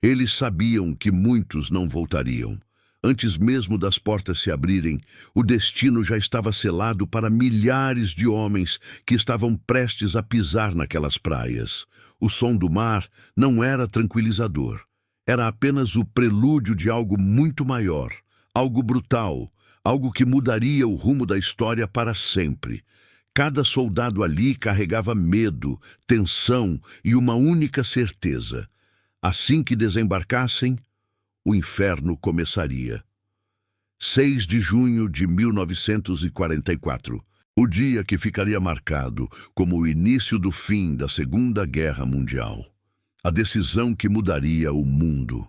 Eles sabiam que muitos não voltariam. Antes mesmo das portas se abrirem, o destino já estava selado para milhares de homens que estavam prestes a pisar naquelas praias. O som do mar não era tranquilizador. Era apenas o prelúdio de algo muito maior, algo brutal, algo que mudaria o rumo da história para sempre. Cada soldado ali carregava medo, tensão e uma única certeza. Assim que desembarcassem, o inferno começaria. 6 de junho de 1944, o dia que ficaria marcado como o início do fim da Segunda Guerra Mundial. A decisão que mudaria o mundo.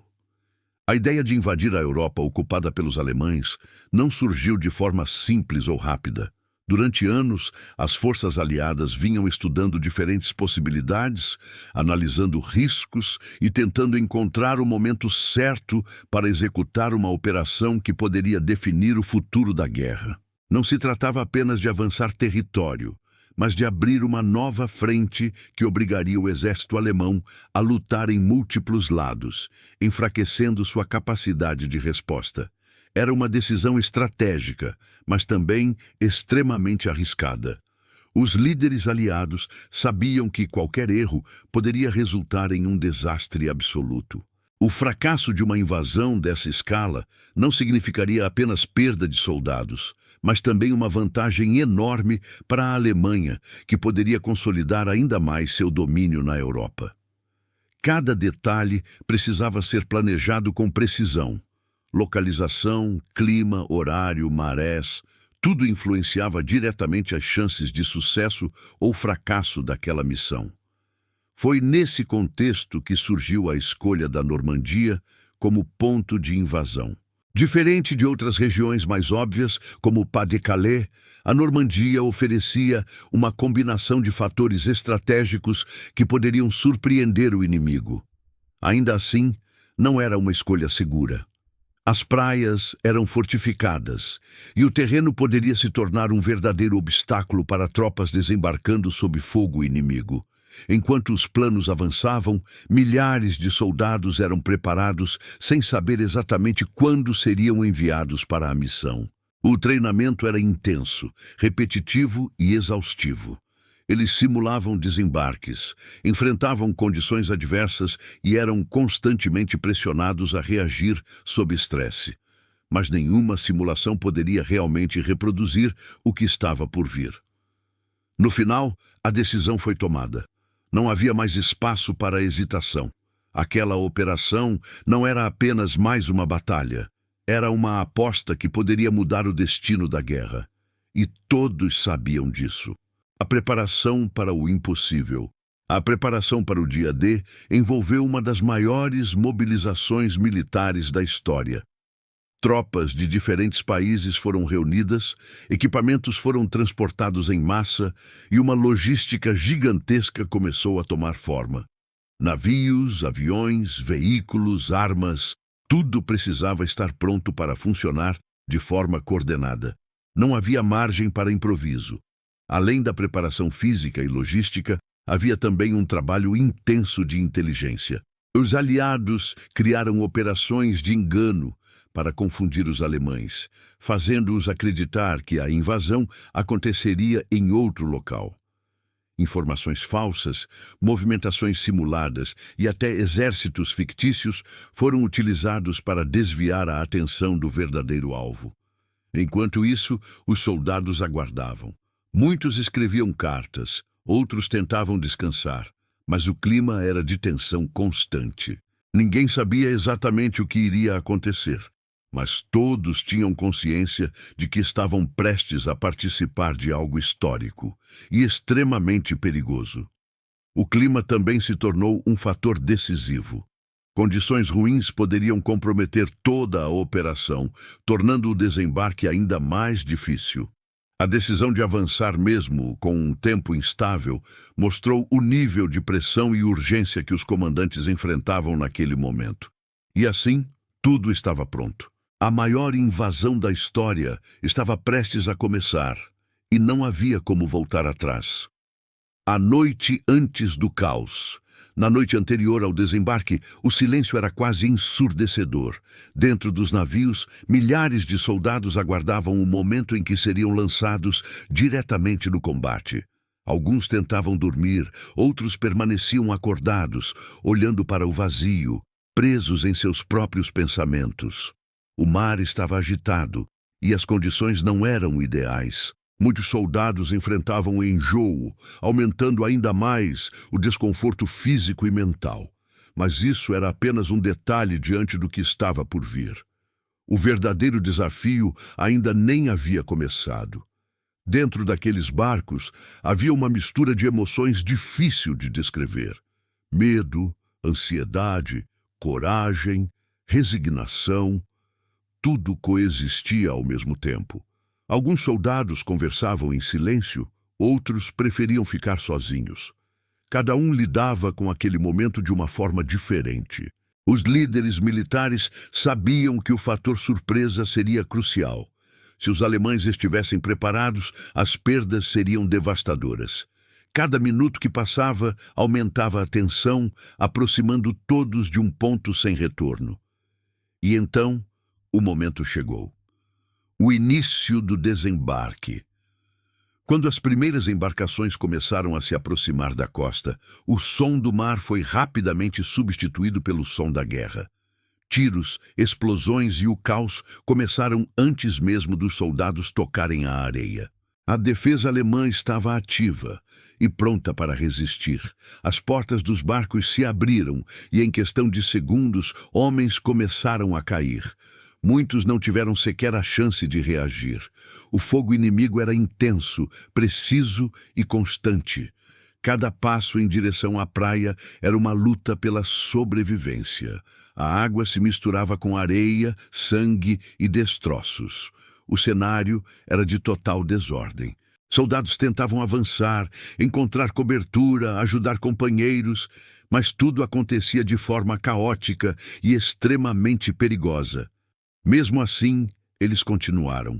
A ideia de invadir a Europa ocupada pelos alemães não surgiu de forma simples ou rápida. Durante anos, as forças aliadas vinham estudando diferentes possibilidades, analisando riscos e tentando encontrar o momento certo para executar uma operação que poderia definir o futuro da guerra. Não se tratava apenas de avançar território, mas de abrir uma nova frente que obrigaria o exército alemão a lutar em múltiplos lados, enfraquecendo sua capacidade de resposta. Era uma decisão estratégica, mas também extremamente arriscada. Os líderes aliados sabiam que qualquer erro poderia resultar em um desastre absoluto. O fracasso de uma invasão dessa escala não significaria apenas perda de soldados, mas também uma vantagem enorme para a Alemanha, que poderia consolidar ainda mais seu domínio na Europa. Cada detalhe precisava ser planejado com precisão. Localização, clima, horário, marés, tudo influenciava diretamente as chances de sucesso ou fracasso daquela missão. Foi nesse contexto que surgiu a escolha da Normandia como ponto de invasão. Diferente de outras regiões mais óbvias, como o Pas-de-Calais, a Normandia oferecia uma combinação de fatores estratégicos que poderiam surpreender o inimigo. Ainda assim, não era uma escolha segura. As praias eram fortificadas e o terreno poderia se tornar um verdadeiro obstáculo para tropas desembarcando sob fogo inimigo. Enquanto os planos avançavam, milhares de soldados eram preparados sem saber exatamente quando seriam enviados para a missão. O treinamento era intenso, repetitivo e exaustivo. Eles simulavam desembarques, enfrentavam condições adversas e eram constantemente pressionados a reagir sob estresse. Mas nenhuma simulação poderia realmente reproduzir o que estava por vir. No final, a decisão foi tomada. Não havia mais espaço para hesitação. Aquela operação não era apenas mais uma batalha. Era uma aposta que poderia mudar o destino da guerra. E todos sabiam disso. A preparação para o impossível. A preparação para o dia D envolveu uma das maiores mobilizações militares da história. Tropas de diferentes países foram reunidas, equipamentos foram transportados em massa e uma logística gigantesca começou a tomar forma. Navios, aviões, veículos, armas, tudo precisava estar pronto para funcionar de forma coordenada. Não havia margem para improviso. Além da preparação física e logística, havia também um trabalho intenso de inteligência. Os aliados criaram operações de engano para confundir os alemães, fazendo-os acreditar que a invasão aconteceria em outro local. Informações falsas, movimentações simuladas e até exércitos fictícios foram utilizados para desviar a atenção do verdadeiro alvo. Enquanto isso, os soldados aguardavam. Muitos escreviam cartas, outros tentavam descansar, mas o clima era de tensão constante. Ninguém sabia exatamente o que iria acontecer, mas todos tinham consciência de que estavam prestes a participar de algo histórico e extremamente perigoso. O clima também se tornou um fator decisivo. Condições ruins poderiam comprometer toda a operação, tornando o desembarque ainda mais difícil. A decisão de avançar mesmo com um tempo instável mostrou o nível de pressão e urgência que os comandantes enfrentavam naquele momento. E assim, tudo estava pronto. A maior invasão da história estava prestes a começar, e não havia como voltar atrás. A noite antes do caos, Na noite anterior ao desembarque, o silêncio era quase ensurdecedor. Dentro dos navios, milhares de soldados aguardavam o momento em que seriam lançados diretamente no combate. Alguns tentavam dormir, outros permaneciam acordados, olhando para o vazio, presos em seus próprios pensamentos. O mar estava agitado e as condições não eram ideais. Muitos soldados enfrentavam o enjoo, aumentando ainda mais o desconforto físico e mental. Mas isso era apenas um detalhe diante do que estava por vir. O verdadeiro desafio ainda nem havia começado. Dentro daqueles barcos havia uma mistura de emoções difícil de descrever. Medo, ansiedade, coragem, resignação, tudo coexistia ao mesmo tempo. Alguns soldados conversavam em silêncio, outros preferiam ficar sozinhos. Cada um lidava com aquele momento de uma forma diferente. Os líderes militares sabiam que o fator surpresa seria crucial. Se os alemães estivessem preparados, as perdas seriam devastadoras. Cada minuto que passava aumentava a tensão, aproximando todos de um ponto sem retorno. E então, o momento chegou. O início do desembarque. Quando as primeiras embarcações começaram a se aproximar da costa, o som do mar foi rapidamente substituído pelo som da guerra. Tiros, explosões e o caos começaram antes mesmo dos soldados tocarem a areia. A defesa alemã estava ativa e pronta para resistir. As portas dos barcos se abriram e, em questão de segundos, homens começaram a cair. Muitos não tiveram sequer a chance de reagir. O fogo inimigo era intenso, preciso e constante. Cada passo em direção à praia era uma luta pela sobrevivência. A água se misturava com areia, sangue e destroços. O cenário era de total desordem. Soldados tentavam avançar, encontrar cobertura, ajudar companheiros, mas tudo acontecia de forma caótica e extremamente perigosa. Mesmo assim, eles continuaram.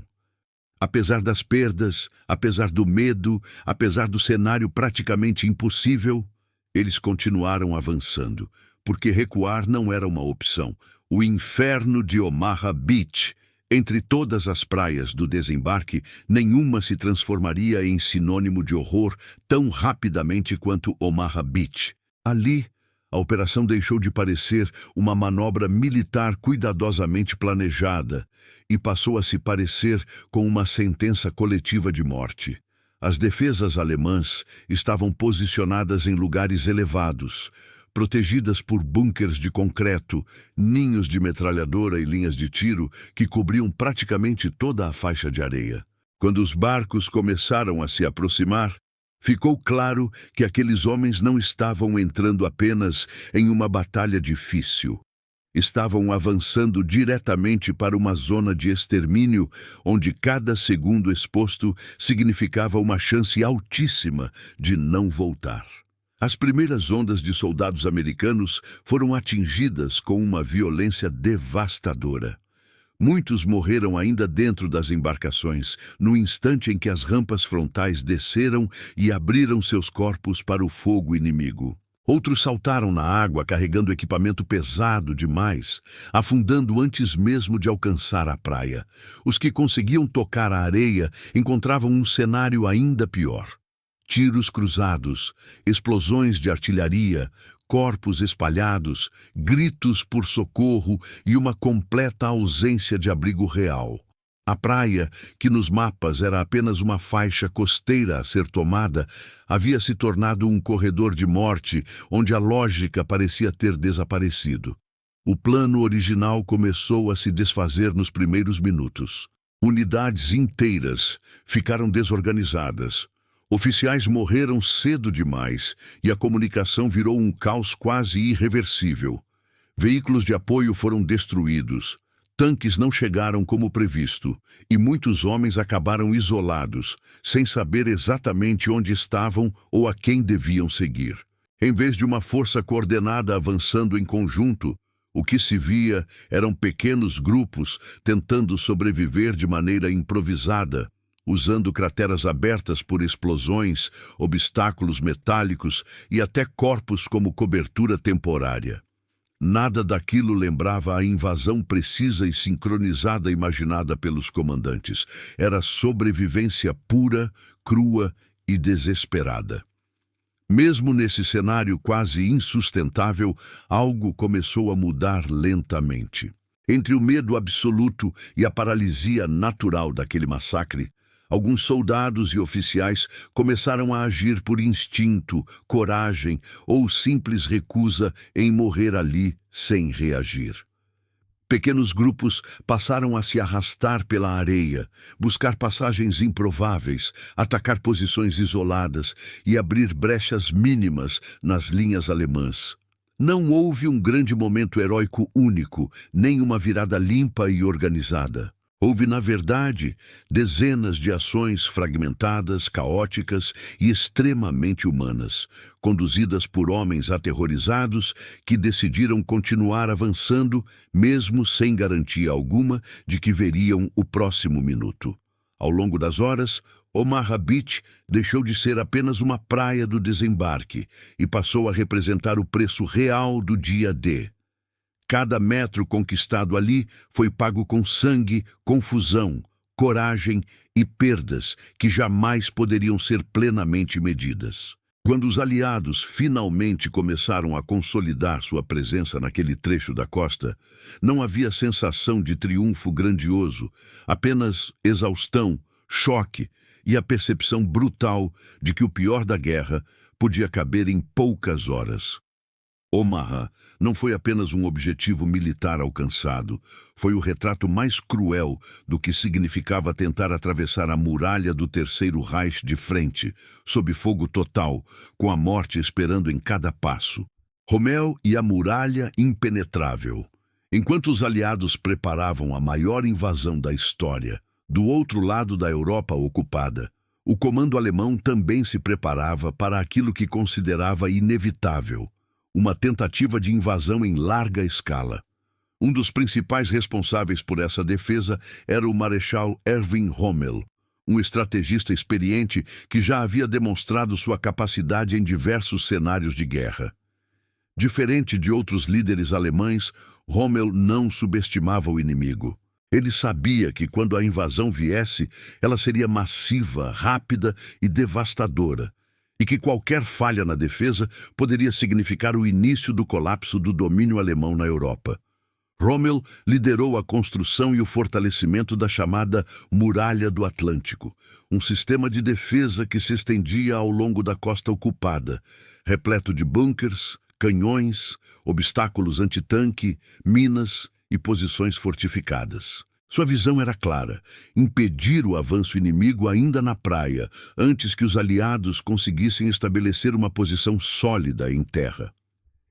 Apesar das perdas, apesar do medo, apesar do cenário praticamente impossível, eles continuaram avançando, porque recuar não era uma opção. O inferno de Omaha Beach, entre todas as praias do desembarque, nenhuma se transformaria em sinônimo de horror tão rapidamente quanto Omaha Beach. Ali, a operação deixou de parecer uma manobra militar cuidadosamente planejada e passou a se parecer com uma sentença coletiva de morte. As defesas alemãs estavam posicionadas em lugares elevados, protegidas por bunkers de concreto, ninhos de metralhadora e linhas de tiro que cobriam praticamente toda a faixa de areia. Quando os barcos começaram a se aproximar, ficou claro que aqueles homens não estavam entrando apenas em uma batalha difícil. Estavam avançando diretamente para uma zona de extermínio, onde cada segundo exposto significava uma chance altíssima de não voltar. As primeiras ondas de soldados americanos foram atingidas com uma violência devastadora. Muitos morreram ainda dentro das embarcações, no instante em que as rampas frontais desceram e abriram seus corpos para o fogo inimigo. Outros saltaram na água carregando equipamento pesado demais, afundando antes mesmo de alcançar a praia. Os que conseguiam tocar a areia encontravam um cenário ainda pior. Tiros cruzados, explosões de artilharia, corpos espalhados, gritos por socorro e uma completa ausência de abrigo real. A praia, que nos mapas era apenas uma faixa costeira a ser tomada, havia se tornado um corredor de morte onde a lógica parecia ter desaparecido. O plano original começou a se desfazer nos primeiros minutos. Unidades inteiras ficaram desorganizadas. Oficiais morreram cedo demais e a comunicação virou um caos quase irreversível. Veículos de apoio foram destruídos, tanques não chegaram como previsto e muitos homens acabaram isolados, sem saber exatamente onde estavam ou a quem deviam seguir. Em vez de uma força coordenada avançando em conjunto, o que se via eram pequenos grupos tentando sobreviver de maneira improvisada, usando crateras abertas por explosões, obstáculos metálicos e até corpos como cobertura temporária. Nada daquilo lembrava a invasão precisa e sincronizada imaginada pelos comandantes. Era sobrevivência pura, crua e desesperada. Mesmo nesse cenário quase insustentável, algo começou a mudar lentamente. Entre o medo absoluto e a paralisia natural daquele massacre, alguns soldados e oficiais começaram a agir por instinto, coragem ou simples recusa em morrer ali sem reagir. Pequenos grupos passaram a se arrastar pela areia, buscar passagens improváveis, atacar posições isoladas e abrir brechas mínimas nas linhas alemãs. Não houve um grande momento heróico único, nem uma virada limpa e organizada. Houve, na verdade, dezenas de ações fragmentadas, caóticas e extremamente humanas, conduzidas por homens aterrorizados que decidiram continuar avançando, mesmo sem garantia alguma de que veriam o próximo minuto. Ao longo das horas, Omaha Beach deixou de ser apenas uma praia do desembarque e passou a representar o preço real do dia D. Cada metro conquistado ali foi pago com sangue, confusão, coragem e perdas que jamais poderiam ser plenamente medidas. Quando os aliados finalmente começaram a consolidar sua presença naquele trecho da costa, não havia sensação de triunfo grandioso, apenas exaustão, choque e a percepção brutal de que o pior da guerra podia caber em poucas horas. Omaha não foi apenas um objetivo militar alcançado, foi o retrato mais cruel do que significava tentar atravessar a muralha do Terceiro Reich de frente, sob fogo total, com a morte esperando em cada passo. Rommel e a muralha impenetrável. Enquanto os aliados preparavam a maior invasão da história, do outro lado da Europa ocupada, o comando alemão também se preparava para aquilo que considerava inevitável: uma tentativa de invasão em larga escala. Um dos principais responsáveis por essa defesa era o Marechal Erwin Rommel, um estrategista experiente que já havia demonstrado sua capacidade em diversos cenários de guerra. Diferente de outros líderes alemães, Rommel não subestimava o inimigo. Ele sabia que quando a invasão viesse, ela seria massiva, rápida e devastadora, e que qualquer falha na defesa poderia significar o início do colapso do domínio alemão na Europa. Rommel liderou a construção e o fortalecimento da chamada Muralha do Atlântico, um sistema de defesa que se estendia ao longo da costa ocupada, repleto de bunkers, canhões, obstáculos antitanque, minas e posições fortificadas. Sua visão era clara: impedir o avanço inimigo ainda na praia, antes que os aliados conseguissem estabelecer uma posição sólida em terra.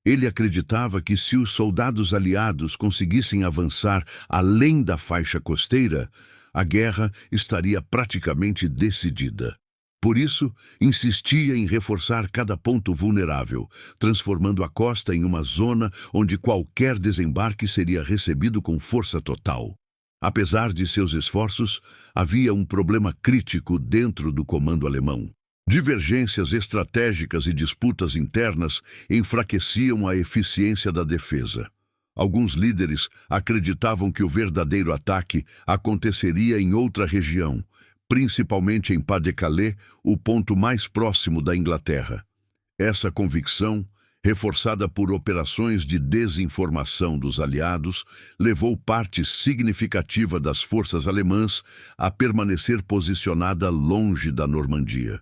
Ele acreditava que se os soldados aliados conseguissem avançar além da faixa costeira, a guerra estaria praticamente decidida. Por isso, insistia em reforçar cada ponto vulnerável, transformando a costa em uma zona onde qualquer desembarque seria recebido com força total. Apesar de seus esforços, havia um problema crítico dentro do comando alemão. Divergências estratégicas e disputas internas enfraqueciam a eficiência da defesa. Alguns líderes acreditavam que o verdadeiro ataque aconteceria em outra região, principalmente em Pas-de-Calais, o ponto mais próximo da Inglaterra. Essa convicção, reforçada por operações de desinformação dos aliados, levou parte significativa das forças alemãs a permanecer posicionada longe da Normandia.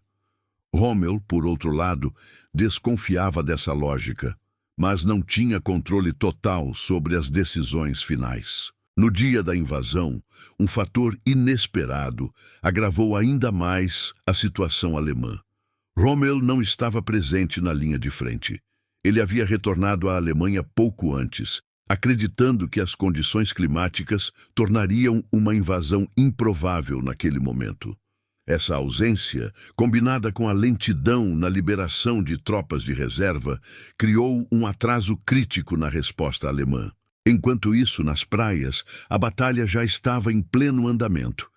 Rommel, por outro lado, desconfiava dessa lógica, mas não tinha controle total sobre as decisões finais. No dia da invasão, um fator inesperado agravou ainda mais a situação alemã. Rommel não estava presente na linha de frente. Ele havia retornado à Alemanha pouco antes, acreditando que as condições climáticas tornariam uma invasão improvável naquele momento. Essa ausência, combinada com a lentidão na liberação de tropas de reserva, criou um atraso crítico na resposta alemã. Enquanto isso, nas praias, a batalha já estava em pleno andamento.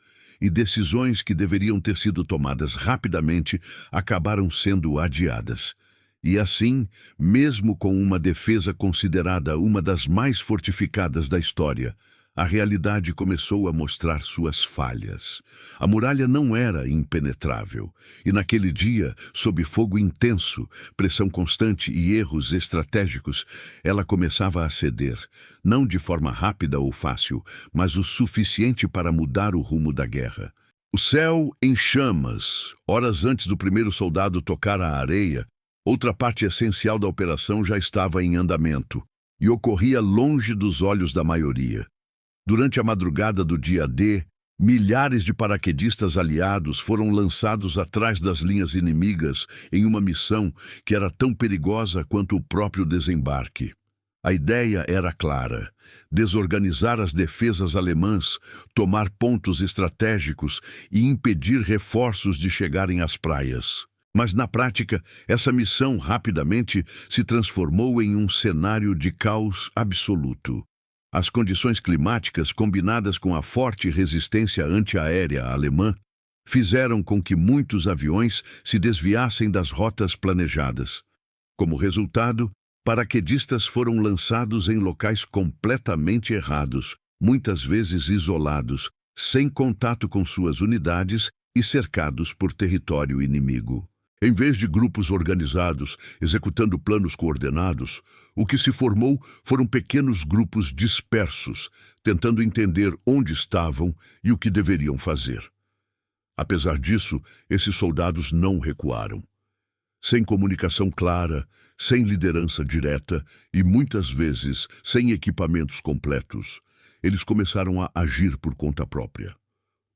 e decisões que deveriam ter sido tomadas rapidamente acabaram sendo adiadas. E assim, mesmo com uma defesa considerada uma das mais fortificadas da história, a realidade começou a mostrar suas falhas. A muralha não era impenetrável, e naquele dia, sob fogo intenso, pressão constante e erros estratégicos, ela começava a ceder, não de forma rápida ou fácil, mas o suficiente para mudar o rumo da guerra. O céu em chamas. Horas antes do primeiro soldado tocar a areia, outra parte essencial da operação já estava em andamento, e ocorria longe dos olhos da maioria. Durante a madrugada do dia D, milhares de paraquedistas aliados foram lançados atrás das linhas inimigas em uma missão que era tão perigosa quanto o próprio desembarque. A ideia era clara: desorganizar as defesas alemãs, tomar pontos estratégicos e impedir reforços de chegarem às praias. Mas, na prática, essa missão rapidamente se transformou em um cenário de caos absoluto. As condições climáticas, combinadas com a forte resistência antiaérea alemã, fizeram com que muitos aviões se desviassem das rotas planejadas. Como resultado, paraquedistas foram lançados em locais completamente errados, muitas vezes isolados, sem contato com suas unidades e cercados por território inimigo. Em vez de grupos organizados, executando planos coordenados, o que se formou foram pequenos grupos dispersos, tentando entender onde estavam e o que deveriam fazer. Apesar disso, esses soldados não recuaram. Sem comunicação clara, sem liderança direta e, muitas vezes, sem equipamentos completos, eles começaram a agir por conta própria.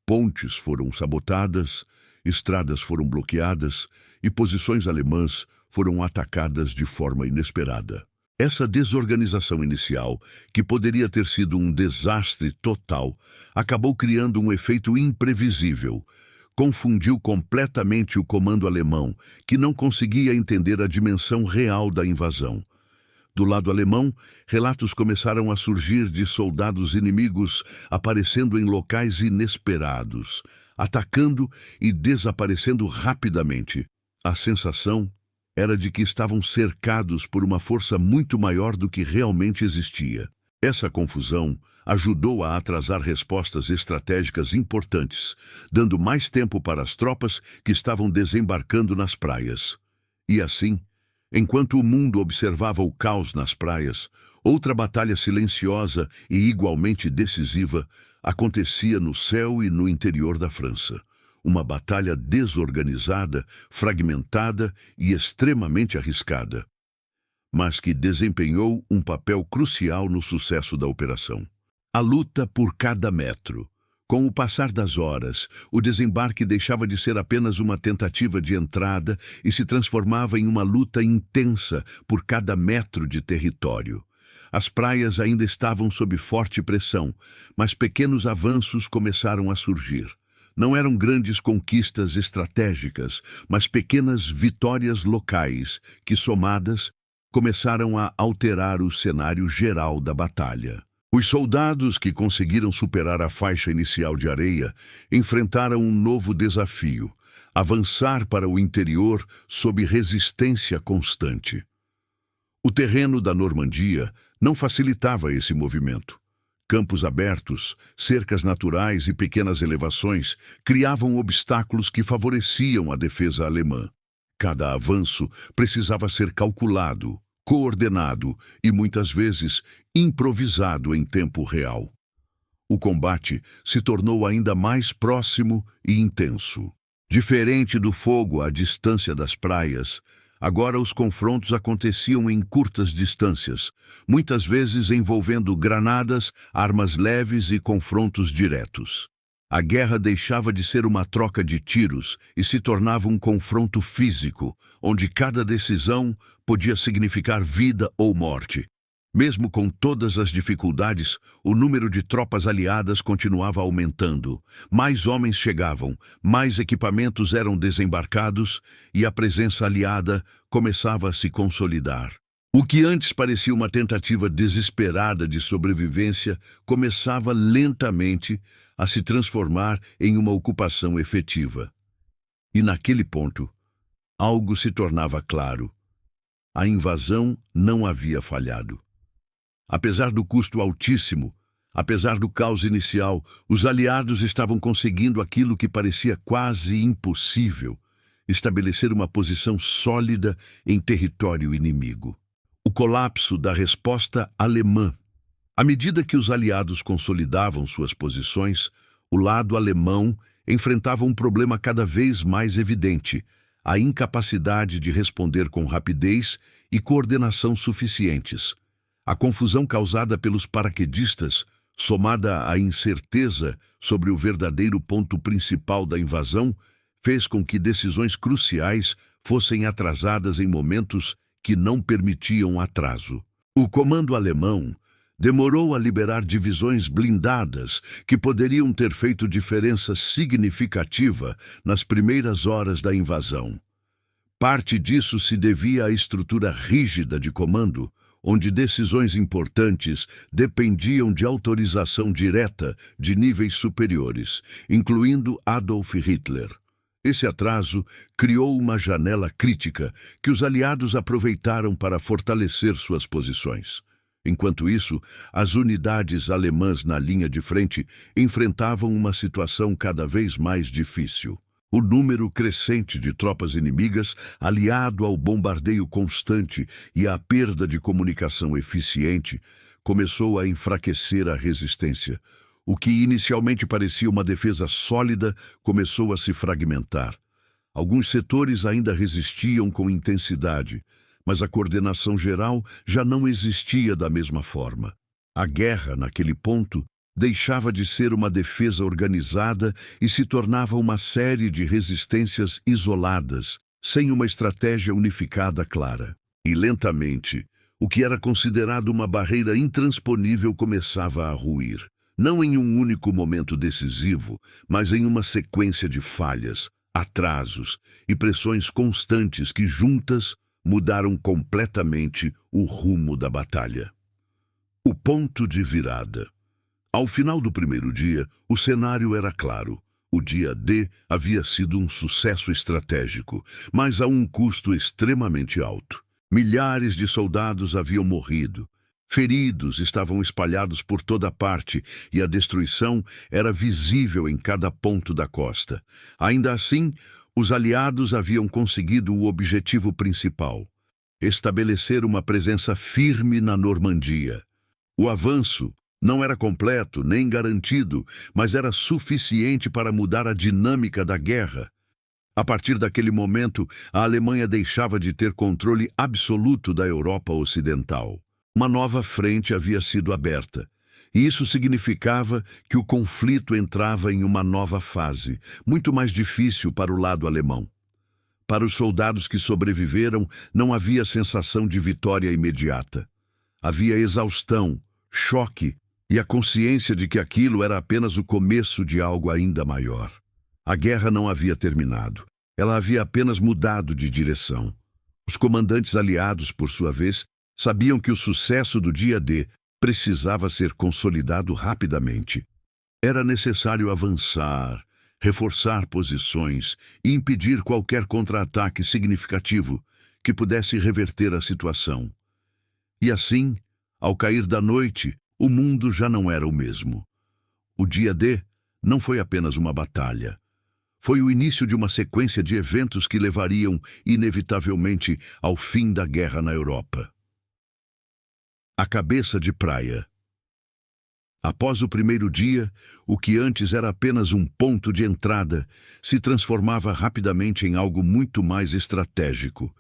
Pontes foram sabotadas, estradas foram bloqueadas e posições alemãs foram atacadas de forma inesperada. Essa desorganização inicial, que poderia ter sido um desastre total, acabou criando um efeito imprevisível. Confundiu completamente o comando alemão, que não conseguia entender a dimensão real da invasão. Do lado alemão, relatos começaram a surgir de soldados inimigos aparecendo em locais inesperados, atacando e desaparecendo rapidamente. A sensação era de que estavam cercados por uma força muito maior do que realmente existia. Essa confusão ajudou a atrasar respostas estratégicas importantes, dando mais tempo para as tropas que estavam desembarcando nas praias. E assim, enquanto o mundo observava o caos nas praias, outra batalha silenciosa e igualmente decisiva acontecia no céu e no interior da França. Uma batalha desorganizada, fragmentada e extremamente arriscada, mas que desempenhou um papel crucial no sucesso da operação. A luta por cada metro. Com o passar das horas, o desembarque deixava de ser apenas uma tentativa de entrada e se transformava em uma luta intensa por cada metro de território. As praias ainda estavam sob forte pressão, mas pequenos avanços começaram a surgir. Não eram grandes conquistas estratégicas, mas pequenas vitórias locais que, somadas, começaram a alterar o cenário geral da batalha. Os soldados que conseguiram superar a faixa inicial de areia enfrentaram um novo desafio: avançar para o interior sob resistência constante. O terreno da Normandia não facilitava esse movimento. Campos abertos, cercas naturais e pequenas elevações criavam obstáculos que favoreciam a defesa alemã. Cada avanço precisava ser calculado, coordenado e, muitas vezes, improvisado em tempo real. O combate se tornou ainda mais próximo e intenso. Diferente do fogo à distância das praias, agora os confrontos aconteciam em curtas distâncias, muitas vezes envolvendo granadas, armas leves e confrontos diretos. A guerra deixava de ser uma troca de tiros e se tornava um confronto físico, onde cada decisão podia significar vida ou morte. Mesmo com todas as dificuldades, o número de tropas aliadas continuava aumentando. Mais homens chegavam, mais equipamentos eram desembarcados e a presença aliada começava a se consolidar. O que antes parecia uma tentativa desesperada de sobrevivência começava lentamente a se transformar em uma ocupação efetiva. E naquele ponto, algo se tornava claro. A invasão não havia falhado. Apesar do custo altíssimo, apesar do caos inicial, os aliados estavam conseguindo aquilo que parecia quase impossível: estabelecer uma posição sólida em território inimigo. O colapso da resposta alemã. À medida que os aliados consolidavam suas posições, o lado alemão enfrentava um problema cada vez mais evidente: a incapacidade de responder com rapidez e coordenação suficientes. A confusão causada pelos paraquedistas, somada à incerteza sobre o verdadeiro ponto principal da invasão, fez com que decisões cruciais fossem atrasadas em momentos que não permitiam atraso. O comando alemão demorou a liberar divisões blindadas que poderiam ter feito diferença significativa nas primeiras horas da invasão. Parte disso se devia à estrutura rígida de comando, onde decisões importantes dependiam de autorização direta de níveis superiores, incluindo Adolf Hitler. Esse atraso criou uma janela crítica que os aliados aproveitaram para fortalecer suas posições. Enquanto isso, as unidades alemãs na linha de frente enfrentavam uma situação cada vez mais difícil. O número crescente de tropas inimigas, aliado ao bombardeio constante e à perda de comunicação eficiente, começou a enfraquecer a resistência. O que inicialmente parecia uma defesa sólida começou a se fragmentar. Alguns setores ainda resistiam com intensidade, mas a coordenação geral já não existia da mesma forma. A guerra, naquele ponto, deixava de ser uma defesa organizada e se tornava uma série de resistências isoladas, sem uma estratégia unificada clara. E lentamente, o que era considerado uma barreira intransponível começava a ruir. Não em um único momento decisivo, mas em uma sequência de falhas, atrasos e pressões constantes que, juntas, mudaram completamente o rumo da batalha. O ponto de virada. Ao final do primeiro dia, o cenário era claro. O dia D havia sido um sucesso estratégico, mas a um custo extremamente alto. Milhares de soldados haviam morrido. Feridos estavam espalhados por toda parte e a destruição era visível em cada ponto da costa. Ainda assim, os aliados haviam conseguido o objetivo principal: estabelecer uma presença firme na Normandia. O avanço não era completo nem garantido, mas era suficiente para mudar a dinâmica da guerra. A partir daquele momento, a Alemanha deixava de ter controle absoluto da Europa Ocidental. Uma nova frente havia sido aberta, e isso significava que o conflito entrava em uma nova fase, muito mais difícil para o lado alemão. Para os soldados que sobreviveram, não havia sensação de vitória imediata. Havia exaustão, choque e a consciência de que aquilo era apenas o começo de algo ainda maior. A guerra não havia terminado. Ela havia apenas mudado de direção. Os comandantes aliados, por sua vez, sabiam que o sucesso do dia D precisava ser consolidado rapidamente. Era necessário avançar, reforçar posições e impedir qualquer contra-ataque significativo que pudesse reverter a situação. E assim, ao cair da noite, o mundo já não era o mesmo. O dia D não foi apenas uma batalha. Foi o início de uma sequência de eventos que levariam, inevitavelmente, ao fim da guerra na Europa. A cabeça de praia. Após o primeiro dia, o que antes era apenas um ponto de entrada se transformava rapidamente em algo muito mais estratégico: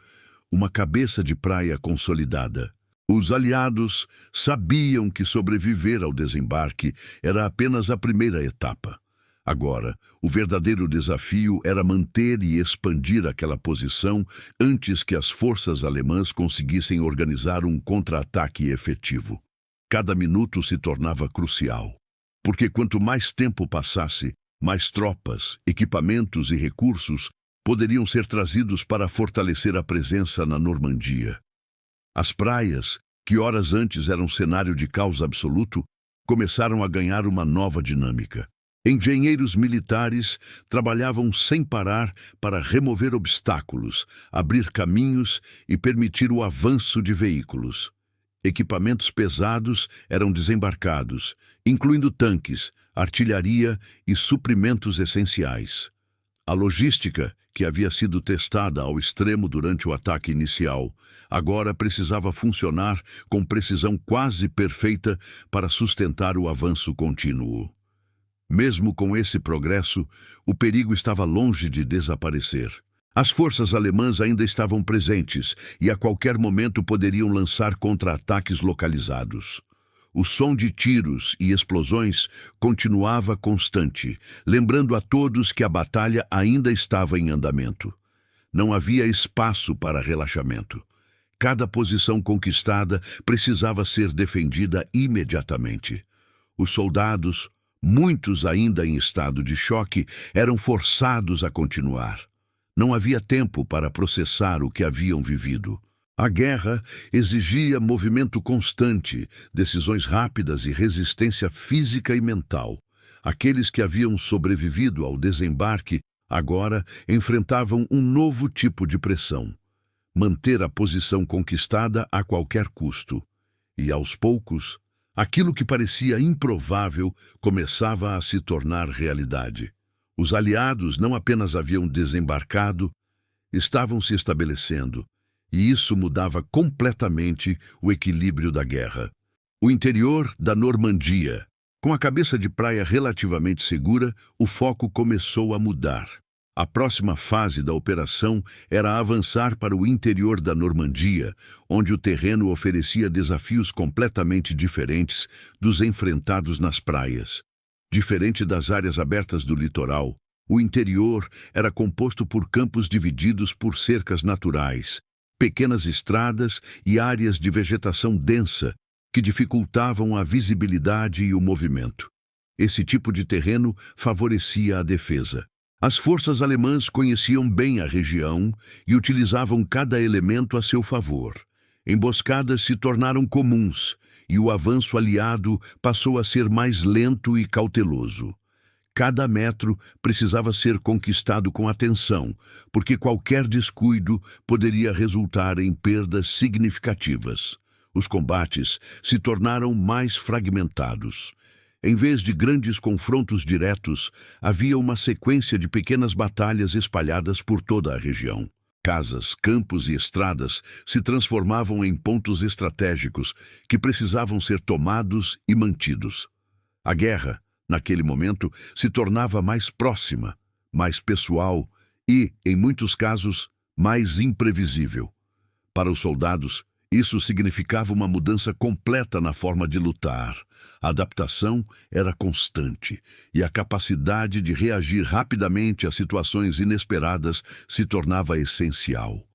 uma cabeça de praia consolidada. Os aliados sabiam que sobreviver ao desembarque era apenas a primeira etapa. Agora, o verdadeiro desafio era manter e expandir aquela posição antes que as forças alemãs conseguissem organizar um contra-ataque efetivo. Cada minuto se tornava crucial, porque quanto mais tempo passasse, mais tropas, equipamentos e recursos poderiam ser trazidos para fortalecer a presença na Normandia. As praias, que horas antes eram cenário de caos absoluto, começaram a ganhar uma nova dinâmica. Engenheiros militares trabalhavam sem parar para remover obstáculos, abrir caminhos e permitir o avanço de veículos. Equipamentos pesados eram desembarcados, incluindo tanques, artilharia e suprimentos essenciais. A logística, que havia sido testada ao extremo durante o ataque inicial, agora precisava funcionar com precisão quase perfeita para sustentar o avanço contínuo. Mesmo com esse progresso, o perigo estava longe de desaparecer. As forças alemãs ainda estavam presentes e a qualquer momento poderiam lançar contra-ataques localizados. O som de tiros e explosões continuava constante, lembrando a todos que a batalha ainda estava em andamento. Não havia espaço para relaxamento. Cada posição conquistada precisava ser defendida imediatamente. Os soldados, muitos ainda em estado de choque, eram forçados a continuar. Não havia tempo para processar o que haviam vivido. A guerra exigia movimento constante, decisões rápidas e resistência física e mental. Aqueles que haviam sobrevivido ao desembarque agora enfrentavam um novo tipo de pressão: manter a posição conquistada a qualquer custo. E, aos poucos, aquilo que parecia improvável começava a se tornar realidade. Os aliados não apenas haviam desembarcado, estavam se estabelecendo, e isso mudava completamente o equilíbrio da guerra. O interior da Normandia. Com a cabeça de praia relativamente segura, o foco começou a mudar. A próxima fase da operação era avançar para o interior da Normandia, onde o terreno oferecia desafios completamente diferentes dos enfrentados nas praias. Diferente das áreas abertas do litoral, o interior era composto por campos divididos por cercas naturais, pequenas estradas e áreas de vegetação densa que dificultavam a visibilidade e o movimento. Esse tipo de terreno favorecia a defesa. As forças alemãs conheciam bem a região e utilizavam cada elemento a seu favor. Emboscadas se tornaram comuns e o avanço aliado passou a ser mais lento e cauteloso. Cada metro precisava ser conquistado com atenção, porque qualquer descuido poderia resultar em perdas significativas. Os combates se tornaram mais fragmentados. Em vez de grandes confrontos diretos, havia uma sequência de pequenas batalhas espalhadas por toda a região. Casas, campos e estradas se transformavam em pontos estratégicos que precisavam ser tomados e mantidos. A guerra, naquele momento, se tornava mais próxima, mais pessoal e, em muitos casos, mais imprevisível. Para os soldados, isso significava uma mudança completa na forma de lutar. A adaptação era constante e a capacidade de reagir rapidamente a situações inesperadas se tornava essencial.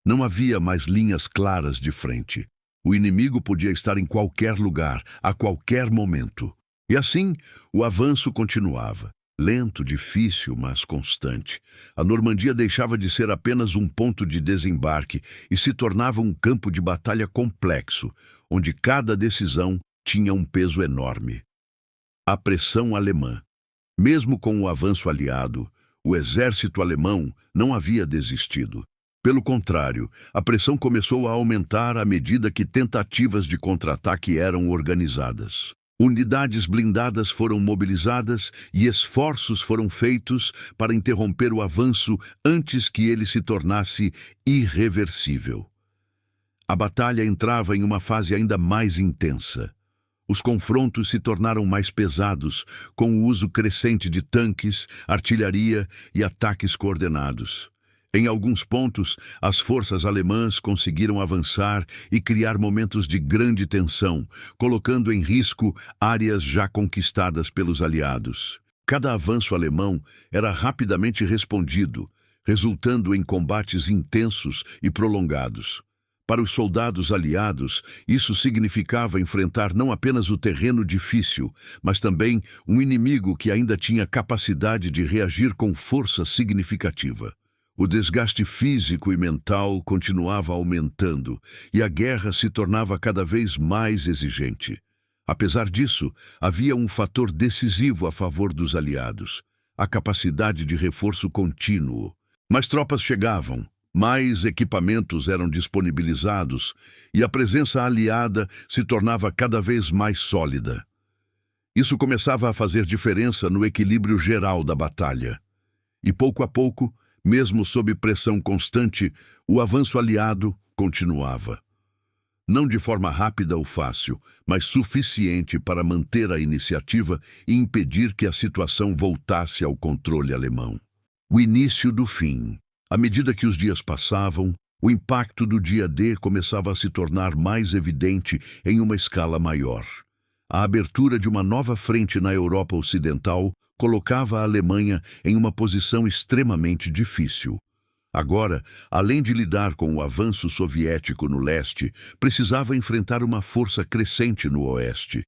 Não havia mais linhas claras de frente. O inimigo podia estar em qualquer lugar, a qualquer momento. E assim, o avanço continuava. Lento, difícil, mas constante. A Normandia deixava de ser apenas um ponto de desembarque e se tornava um campo de batalha complexo, onde cada decisão tinha um peso enorme. A pressão alemã. Mesmo com o avanço aliado, o exército alemão não havia desistido. Pelo contrário, a pressão começou a aumentar à medida que tentativas de contra-ataque eram organizadas. Unidades blindadas foram mobilizadas e esforços foram feitos para interromper o avanço antes que ele se tornasse irreversível. A batalha entrava em uma fase ainda mais intensa. Os confrontos se tornaram mais pesados, com o uso crescente de tanques, artilharia e ataques coordenados. Em alguns pontos, as forças alemãs conseguiram avançar e criar momentos de grande tensão, colocando em risco áreas já conquistadas pelos aliados. Cada avanço alemão era rapidamente respondido, resultando em combates intensos e prolongados. Para os soldados aliados, isso significava enfrentar não apenas o terreno difícil, mas também um inimigo que ainda tinha capacidade de reagir com força significativa. O desgaste físico e mental continuava aumentando e a guerra se tornava cada vez mais exigente. Apesar disso, havia um fator decisivo a favor dos aliados: a capacidade de reforço contínuo. Mais tropas chegavam, mais equipamentos eram disponibilizados e a presença aliada se tornava cada vez mais sólida. Isso começava a fazer diferença no equilíbrio geral da batalha. E pouco a pouco, mesmo sob pressão constante, o avanço aliado continuava. Não de forma rápida ou fácil, mas suficiente para manter a iniciativa e impedir que a situação voltasse ao controle alemão. O início do fim. À medida que os dias passavam, o impacto do dia D começava a se tornar mais evidente em uma escala maior. A abertura de uma nova frente na Europa Ocidental colocava a Alemanha em uma posição extremamente difícil. Agora, além de lidar com o avanço soviético no leste, precisava enfrentar uma força crescente no oeste.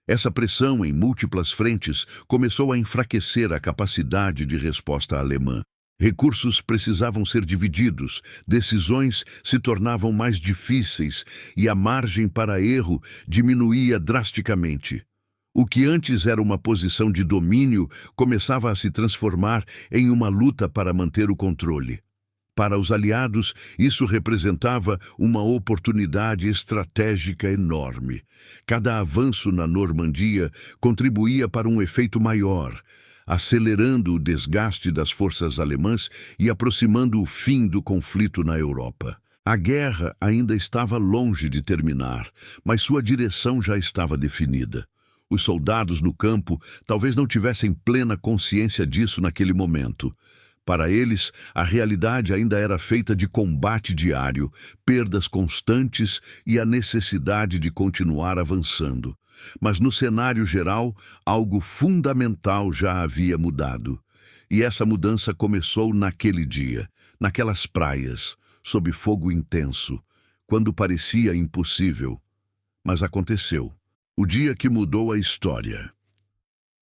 Essa pressão em múltiplas frentes começou a enfraquecer a capacidade de resposta alemã. Recursos precisavam ser divididos, decisões se tornavam mais difíceis e a margem para erro diminuía drasticamente. O que antes era uma posição de domínio começava a se transformar em uma luta para manter o controle. Para os aliados, isso representava uma oportunidade estratégica enorme. Cada avanço na Normandia contribuía para um efeito maior, acelerando o desgaste das forças alemãs e aproximando o fim do conflito na Europa. A guerra ainda estava longe de terminar, mas sua direção já estava definida. Os soldados no campo talvez não tivessem plena consciência disso naquele momento. Para eles, a realidade ainda era feita de combate diário, perdas constantes e a necessidade de continuar avançando. Mas no cenário geral, algo fundamental já havia mudado. E essa mudança começou naquele dia, naquelas praias, sob fogo intenso, quando parecia impossível. Mas aconteceu. O dia que mudou a história.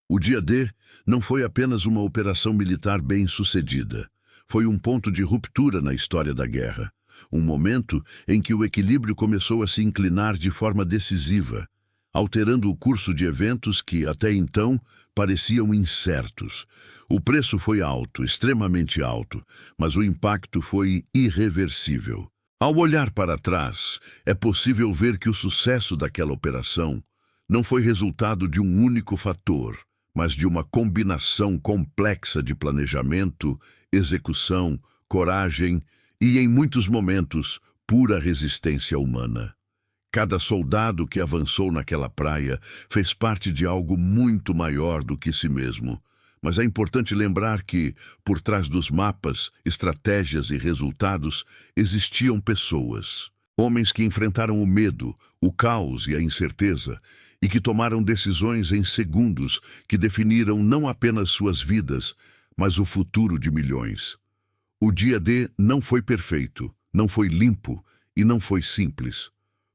O dia D não foi apenas uma operação militar bem-sucedida. Foi um ponto de ruptura na história da guerra. Um momento em que o equilíbrio começou a se inclinar de forma decisiva, alterando o curso de eventos que, até então, pareciam incertos. O preço foi alto, extremamente alto, mas o impacto foi irreversível. Ao olhar para trás, é possível ver que o sucesso daquela operação não foi resultado de um único fator, mas de uma combinação complexa de planejamento, execução, coragem e, em muitos momentos, pura resistência humana. Cada soldado que avançou naquela praia fez parte de algo muito maior do que si mesmo. Mas é importante lembrar que, por trás dos mapas, estratégias e resultados, existiam pessoas. Homens que enfrentaram o medo, o caos e a incerteza, e que tomaram decisões em segundos que definiram não apenas suas vidas, mas o futuro de milhões. O dia D não foi perfeito, não foi limpo e não foi simples.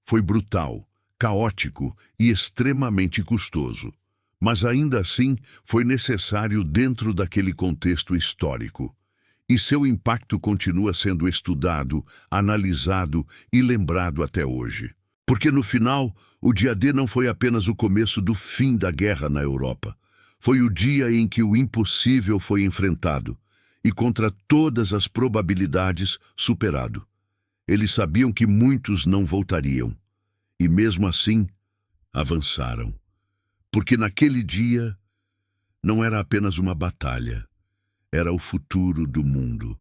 Foi brutal, caótico e extremamente custoso. Mas ainda assim foi necessário dentro daquele contexto histórico. E seu impacto continua sendo estudado, analisado e lembrado até hoje. Porque no final, o dia D não foi apenas o começo do fim da guerra na Europa. Foi o dia em que o impossível foi enfrentado e, contra todas as probabilidades, superado. Eles sabiam que muitos não voltariam. E mesmo assim, avançaram. Porque naquele dia, não era apenas uma batalha. Era o futuro do mundo.